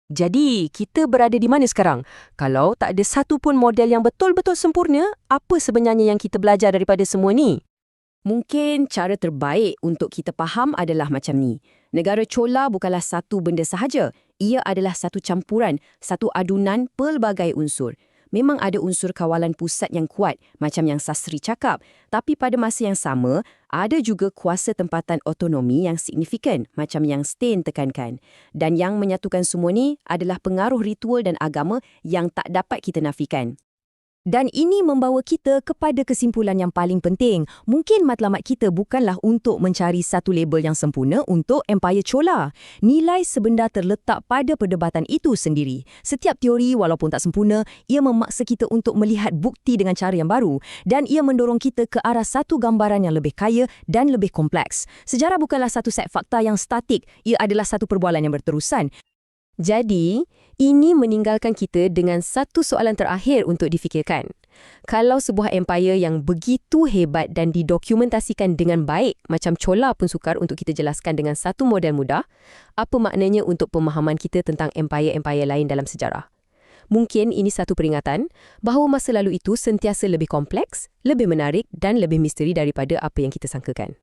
Jadi, kita berada di mana sekarang? Kalau tak ada satu pun model yang betul-betul sempurna, apa sebenarnya yang kita belajar daripada semua ni? Mungkin cara terbaik untuk kita faham adalah macam ni. Negara Chola bukanlah satu benda sahaja. Ia adalah satu campuran, satu adunan pelbagai unsur. Memang ada unsur kawalan pusat yang kuat, macam yang Sastri cakap. Tapi pada masa yang sama, ada juga kuasa tempatan otonomi yang signifikan, macam yang Stein tekankan. Dan yang menyatukan semua ni adalah pengaruh ritual dan agama yang tak dapat kita nafikan. Dan ini membawa kita kepada kesimpulan yang paling penting. Mungkin matlamat kita bukanlah untuk mencari satu label yang sempurna untuk Empayar Chola. Nilai sebenar terletak pada perdebatan itu sendiri. Setiap teori, walaupun tak sempurna, ia memaksa kita untuk melihat bukti dengan cara yang baru. Dan ia mendorong kita ke arah satu gambaran yang lebih kaya dan lebih kompleks. Sejarah bukanlah satu set fakta yang statik. Ia adalah satu perbualan yang berterusan. Jadi, ini meninggalkan kita dengan satu soalan terakhir untuk difikirkan. Kalau sebuah empayar yang begitu hebat dan didokumentasikan dengan baik, macam Chola pun sukar untuk kita jelaskan dengan satu model mudah, apa maknanya untuk pemahaman kita tentang empayar-empayar lain dalam sejarah? Mungkin ini satu peringatan bahawa masa lalu itu sentiasa lebih kompleks, lebih menarik dan lebih misteri daripada apa yang kita sangkakan.